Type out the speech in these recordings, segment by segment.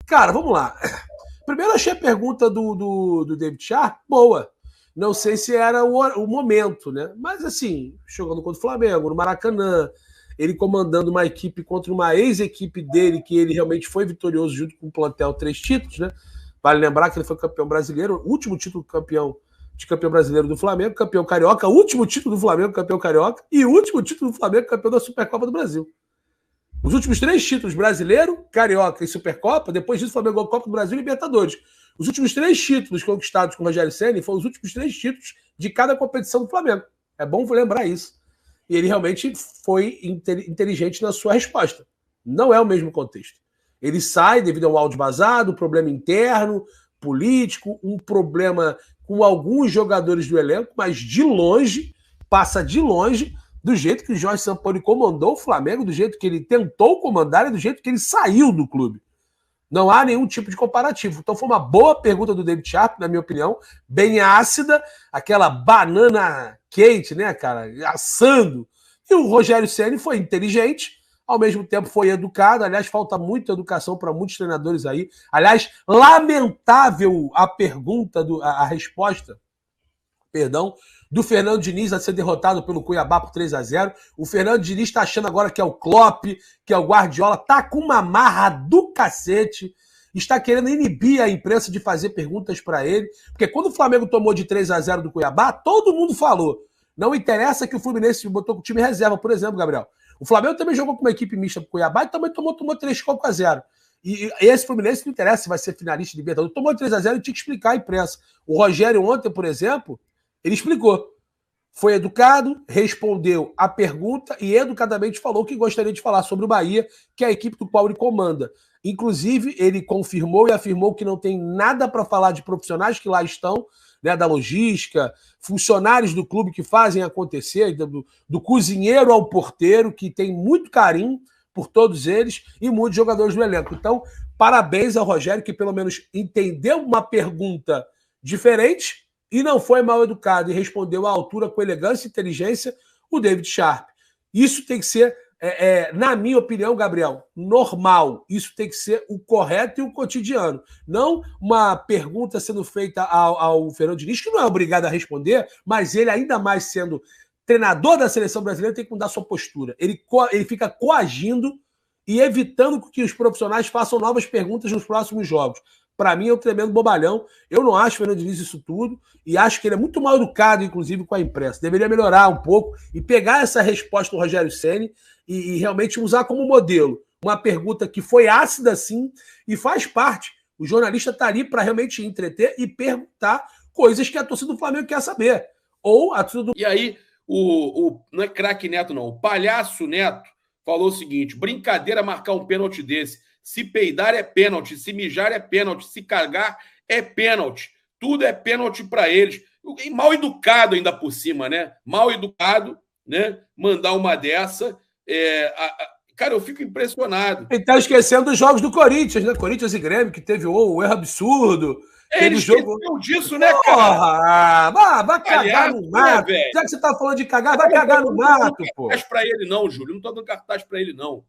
Cara, vamos lá. Primeiro, achei a pergunta do David Sharp boa. Não sei se era o momento, né? Mas, assim, jogando contra o Flamengo, no Maracanã, ele comandando uma equipe contra uma ex-equipe dele, que ele realmente foi vitorioso junto com o plantel, 3 títulos, né? Vale lembrar que ele foi campeão brasileiro, último título de campeão brasileiro do Flamengo, campeão carioca, último título do Flamengo, campeão carioca, e último título do Flamengo, campeão da Supercopa do Brasil. Os últimos 3 títulos, brasileiro, carioca e Supercopa, depois disso, Flamengo ganhou Copa do Brasil e Libertadores. Os últimos 3 títulos conquistados com o Rogério Ceni foram os últimos 3 títulos de cada competição do Flamengo. É bom lembrar isso. E ele realmente foi inteligente na sua resposta. Não é o mesmo contexto. Ele sai devido a um áudio vazado, um problema interno, político, um problema com alguns jogadores do elenco, mas de longe, passa de longe do jeito que o Jorge Sampaoli comandou o Flamengo, do jeito que ele tentou comandar e do jeito que ele saiu do clube. Não há nenhum tipo de comparativo. Então foi uma boa pergunta do David Sharp, na minha opinião, bem ácida, aquela banana quente, né, cara, assando. E o Rogério Ceni foi inteligente, ao mesmo tempo foi educado. Aliás, falta muita educação para muitos treinadores aí. Aliás, lamentável a pergunta, a resposta, perdão, do Fernando Diniz a ser derrotado pelo Cuiabá por 3-0. O Fernando Diniz está achando agora que é o Klopp, que é o Guardiola, tá com uma marra do cacete, está querendo inibir a imprensa de fazer perguntas para ele, porque quando o Flamengo tomou de 3-0 do Cuiabá, todo mundo falou. Não interessa que o Fluminense botou com o time reserva, por exemplo, Gabriel. O Flamengo também jogou com uma equipe mista pro Cuiabá e também tomou 3-0. E esse Fluminense não interessa se vai ser finalista de Libertadores. Tomou 3-0 e tinha que explicar a imprensa. O Rogério ontem, por exemplo, ele explicou. Foi educado, respondeu a pergunta e educadamente falou que gostaria de falar sobre o Bahia, que é a equipe do qual ele comanda. Inclusive, ele confirmou e afirmou que não tem nada para falar de profissionais que lá estão, né, da logística, funcionários do clube que fazem acontecer, do cozinheiro ao porteiro, que tem muito carinho por todos eles e muitos jogadores do elenco. Então, parabéns ao Rogério, que pelo menos entendeu uma pergunta diferente e não foi mal educado e respondeu à altura com elegância e inteligência o David Sharp. Isso tem que ser, na minha opinião, Gabriel, normal. Isso tem que ser o correto e o cotidiano. Não uma pergunta sendo feita ao Fernando Diniz, que não é obrigado a responder, mas ele, ainda mais sendo treinador da seleção brasileira, tem que mudar sua postura. Ele fica coagindo e evitando que os profissionais façam novas perguntas nos próximos jogos. Para mim é um tremendo bobalhão. Eu não acho o Fernando Diniz isso tudo e acho que ele é muito mal educado, inclusive, com a imprensa. Deveria melhorar um pouco e pegar essa resposta do Rogério Ceni e realmente usar como modelo. Uma pergunta que foi ácida, sim, e faz parte. O jornalista está ali para realmente entreter e perguntar coisas que a torcida do Flamengo quer saber. Ou a torcida do... E aí, não é craque Neto, não. O palhaço Neto falou o seguinte: brincadeira marcar um pênalti desse. Se peidar é pênalti, se mijar é pênalti, se cagar é pênalti. Tudo é pênalti para eles. E mal educado ainda por cima, né? Mal educado, né? Mandar uma dessa. Cara, eu fico impressionado. Ele tá esquecendo dos jogos do Corinthians, né? Corinthians e Grêmio, que teve um erro absurdo. Ele esqueceu disso, né, cara? Vai cagar no mato. Já que você tá falando de cagar, vai cagar no mato, pô. Não tô dando cartaz pra ele, não, Júlio. Não tô dando cartaz pra ele, não.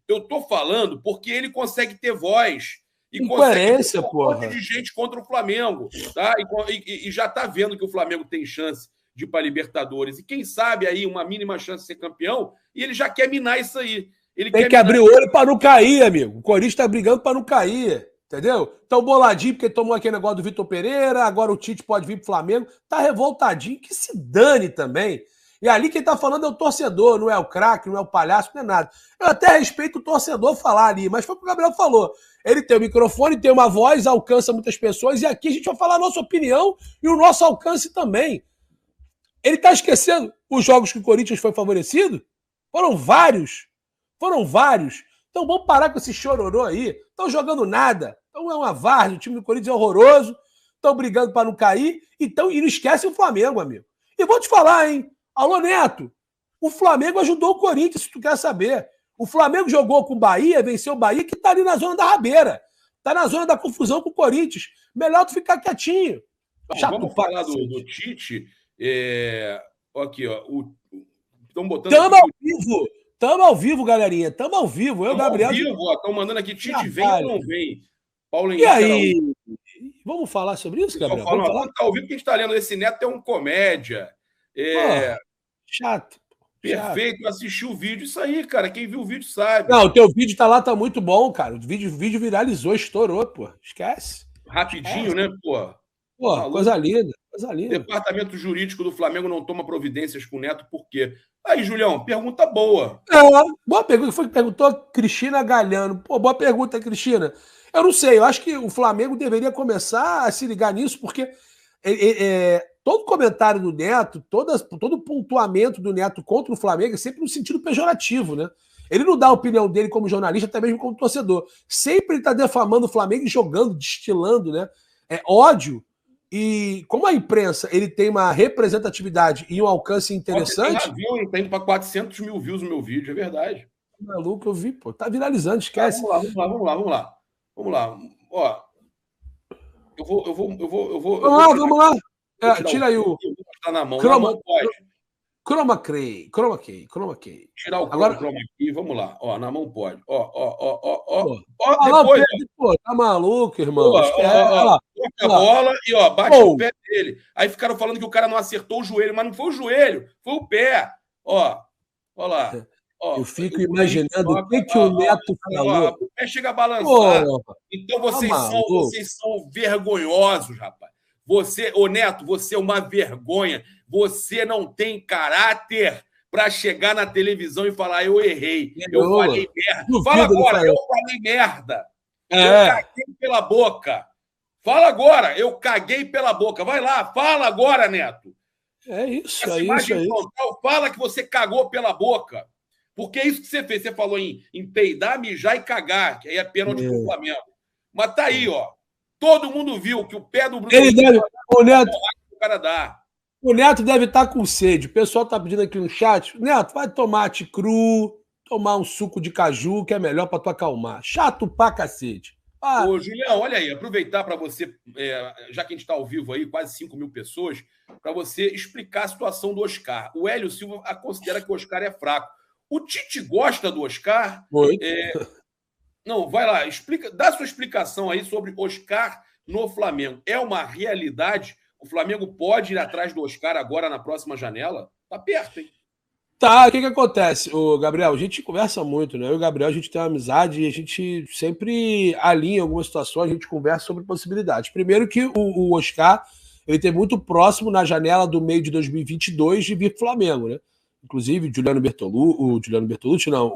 Eu tô falando porque ele consegue ter voz e consegue ter um monte de gente contra o Flamengo, tá? E já tá vendo que o Flamengo tem chance de ir para Libertadores. E quem sabe aí uma mínima chance de ser campeão, e ele já quer minar isso aí. Ele tem que abrir o olho para não cair, amigo. O Corinthians tá brigando para não cair, entendeu? Tão boladinho porque tomou aquele negócio do Vitor Pereira, agora o Tite pode vir pro Flamengo. Tá revoltadinho, que se dane também. E ali quem tá falando é o torcedor, não é o craque, não é o palhaço, não é nada. Eu até respeito o torcedor falar ali, mas foi o que o Gabriel falou. Ele tem o microfone, tem uma voz, alcança muitas pessoas, e aqui a gente vai falar a nossa opinião e o nosso alcance também. Ele tá esquecendo os jogos que o Corinthians foi favorecido? Foram vários. Então vamos parar com esse chororô aí. Estão jogando nada. Então é uma várzea, o time do Corinthians é horroroso. Estão brigando para não cair. E não esquece o Flamengo, amigo. E vou te falar, hein? Alô, Neto, o Flamengo ajudou o Corinthians, se tu quer saber. O Flamengo jogou com o Bahia, venceu o Bahia, que tá ali na zona da rabeira. Tá na zona da confusão com o Corinthians. Melhor tu ficar quietinho. Chato, vamos falar do Tite. Aqui, ó. Estão botando. Tamo ao vivo, galerinha. Tamo ao vivo. Eu, Gabriel. Ao vivo, estão mandando aqui. Tite vem ou não vem? Paulo E Henrique aí, Araújo. vamos falar sobre isso, Gabriel? Falando, Vamos falar? tá ouvindo que a gente está lendo esse Neto é um comédia. Porra, chato. Chato. Perfeito, assistiu o vídeo. Isso aí, cara. Quem viu o vídeo sabe. Não, o teu vídeo tá lá, tá muito bom, cara. O vídeo viralizou, estourou, pô. Esquece. Rapidinho, Esquece. né, pô? Pô, Maluco. coisa linda, coisa O linda. departamento jurídico do Flamengo não toma providências com o Neto, por quê? Aí, Julião, pergunta boa. Boa pergunta. Foi que perguntou Cristina Galhano. Pô, boa pergunta, Cristina. Eu não sei, eu acho que o Flamengo deveria começar a se ligar nisso, porque todo comentário do Neto, todo pontuamento do Neto contra o Flamengo é sempre no sentido pejorativo, né? Ele não dá a opinião dele como jornalista, até mesmo como torcedor. Sempre ele está defamando o Flamengo e jogando, destilando, né? Ódio. E como a imprensa ele tem uma representatividade e um alcance interessante. Você tem razão, tá indo para 400 mil views no meu vídeo, é verdade. Maluco, eu vi, pô. Tá viralizando, esquece. Vamos lá. Vamos lá. Ó, eu vou. Vamos lá. Tira aí o. Na mão pode. Chroma key. Tirar o Agora, chroma key, vamos lá. Ó, na mão pode. Ó, depois. Pô, tá maluco, irmão. Toca a bola e bate o pé dele. Aí ficaram falando que o cara não acertou o joelho, mas não foi o joelho, foi o pé. Ó lá. Eu fico imaginando o que o Neto falou. O pé chega a balançar. Então vocês são vergonhosos, rapaz. Ô Neto, você é uma vergonha. Você não tem caráter para chegar na televisão e falar, eu errei, eu falei merda. Fala agora, eu falei merda. Eu caguei pela boca. Fala agora, eu caguei pela boca. Vai lá, fala agora, Neto. É isso, essa imagem frontal fala que você cagou pela boca. Porque é isso que você fez. Você falou em peidar, mijar e cagar, que aí é pênalti pro Flamengo. Mas tá aí, ó. Todo mundo viu que o pé do Bruno... O Neto deve estar com sede. O pessoal tá pedindo aqui no chat. Neto, vai tomate cru, tomar um suco de caju, que é melhor para tu acalmar. Chato pra cacete. Ô, Julião, olha aí, aproveitar para você, já que a gente está ao vivo aí, quase 5 mil pessoas, para você explicar a situação do Oscar. O Hélio Silva considera que o Oscar é fraco. O Tite gosta do Oscar? Não, vai lá, dá sua explicação aí sobre Oscar no Flamengo. É uma realidade? O Flamengo pode ir atrás do Oscar agora na próxima janela? Tá perto, hein? Tá, o que acontece, Gabriel? A gente conversa muito, né? Eu e o Gabriel, a gente tem uma amizade e a gente sempre alinha algumas situações, a gente conversa sobre possibilidades. Primeiro que o Oscar, ele tem muito próximo na janela do meio de 2022 de vir pro Flamengo, né? Inclusive,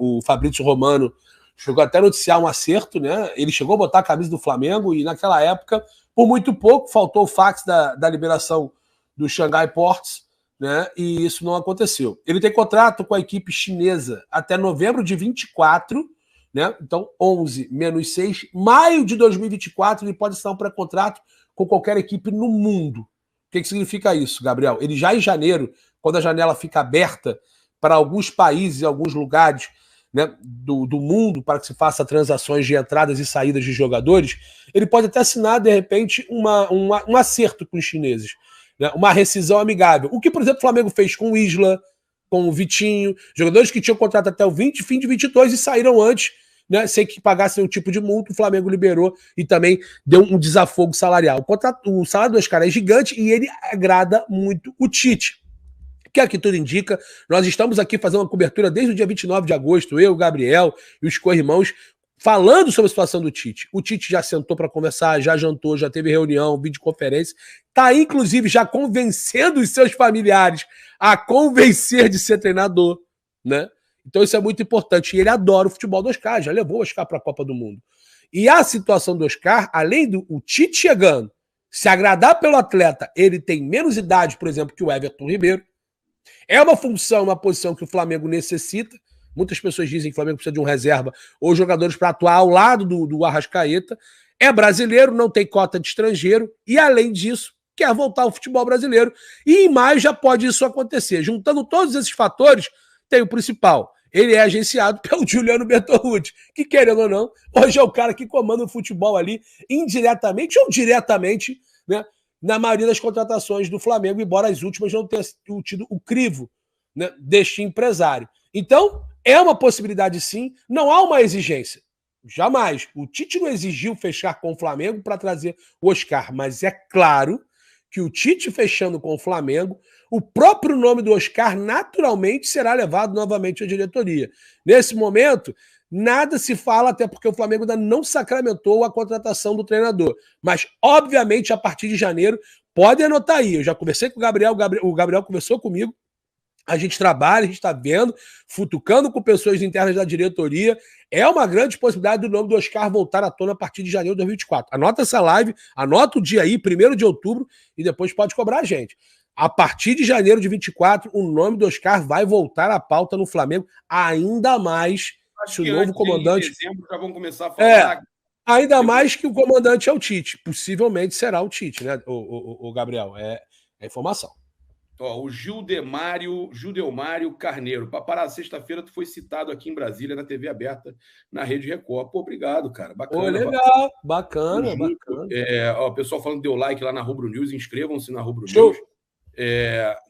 o Fabrício Romano chegou até a noticiar um acerto, né? Ele chegou a botar a camisa do Flamengo e naquela época, por muito pouco, faltou o fax da liberação do Xangai Ports, né? E isso não aconteceu. Ele tem contrato com a equipe chinesa até novembro de 24, né? Então, 11 menos 6. Maio de 2024, ele pode assinar um pré-contrato com qualquer equipe no mundo. O que significa isso, Gabriel? Ele já em janeiro, quando a janela fica aberta para alguns países, alguns lugares, né, do mundo, para que se faça transações de entradas e saídas de jogadores, ele pode até assinar, de repente, um acerto com os chineses. Uma rescisão amigável. O que, por exemplo, o Flamengo fez com o Isla, com o Vitinho, jogadores que tinham contrato até o fim de 22 e saíram antes, né, sem que pagassem nenhum tipo de multa, o Flamengo liberou e também deu um desafogo salarial. O salário do Oscar é gigante e ele agrada muito o Tite. Que aqui tudo indica, nós estamos aqui fazendo uma cobertura desde o dia 29 de agosto, eu, o Gabriel e os co-irmãos, falando sobre a situação do Tite. O Tite já sentou para conversar, já jantou, já teve reunião, videoconferência, está inclusive já convencendo os seus familiares a convencer de ser treinador, né? Então isso é muito importante. E ele adora o futebol do Oscar, já levou o Oscar para a Copa do Mundo. E a situação do Oscar, além do Tite chegando, se agradar pelo atleta, ele tem menos idade, por exemplo, que o Everton Ribeiro. É uma função, uma posição que o Flamengo necessita. Muitas pessoas dizem que o Flamengo precisa de um reserva ou jogadores para atuar ao lado do Arrascaeta. É brasileiro, não tem cota de estrangeiro e, além disso, quer voltar ao futebol brasileiro. E em maio já pode isso acontecer. Juntando todos esses fatores, tem o principal. Ele é agenciado pelo Juliano Bertolucci, que, querendo ou não, hoje é o cara que comanda o futebol ali, indiretamente ou diretamente, né, na maioria das contratações do Flamengo, embora as últimas não tenham tido o crivo, né, deste empresário. Então, é uma possibilidade sim, não há uma exigência. Jamais. O Tite não exigiu fechar com o Flamengo para trazer o Oscar, mas é claro que o Tite fechando com o Flamengo, o próprio nome do Oscar naturalmente será levado novamente à diretoria. Nesse momento, nada se fala, até porque o Flamengo ainda não sacramentou a contratação do treinador. Mas, obviamente, a partir de janeiro, pode anotar aí. Eu já conversei com o Gabriel conversou comigo. A gente trabalha, a gente está vendo, futucando com pessoas internas da diretoria. É uma grande possibilidade do nome do Oscar voltar à tona a partir de janeiro de 2024. Anota essa live, anota o dia aí, 1º de outubro, e depois pode cobrar a gente. A partir de janeiro de 2024, o nome do Oscar vai voltar à pauta no Flamengo, ainda mais se o novo comandante... Em dezembro já vão começar a falar... Ainda mais que o comandante é o Tite. Possivelmente será o Tite, né, o Gabriel? É informação. Ó, o Gildemário Carneiro. Paparazzo, sexta-feira tu foi citado aqui em Brasília, na TV aberta, na Rede Record. Pô, obrigado, cara. Bacana. Legal, bacana. Ó, o pessoal falando que deu like lá na Rubro News, inscrevam-se na Rubro News.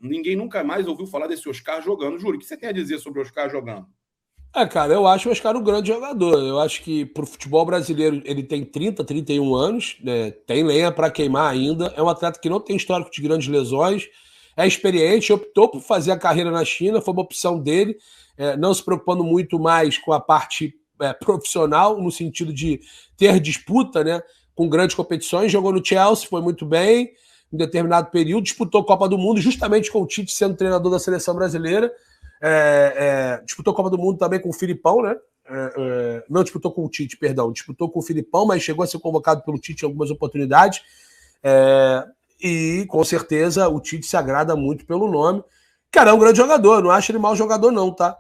Ninguém nunca mais ouviu falar desse Oscar jogando. Júlio, o que você tem a dizer sobre o Oscar jogando? Cara, eu acho o Oscar um grande jogador. Eu acho que pro futebol brasileiro ele tem 30, 31 anos, né? Tem lenha para queimar ainda. É um atleta que não tem histórico de grandes lesões. É experiente, optou por fazer a carreira na China, foi uma opção dele, não se preocupando muito mais com a parte profissional, no sentido de ter disputa, né, com grandes competições. Jogou no Chelsea, foi muito bem, em determinado período, disputou a Copa do Mundo, justamente com o Tite sendo treinador da seleção brasileira. Disputou a Copa do Mundo também com o Filipão, né? Não disputou com o Tite, perdão, disputou com o Filipão, mas chegou a ser convocado pelo Tite em algumas oportunidades. E, com certeza, o Tite se agrada muito pelo nome. Cara, é um grande jogador. Eu não acho ele mau jogador, não, tá?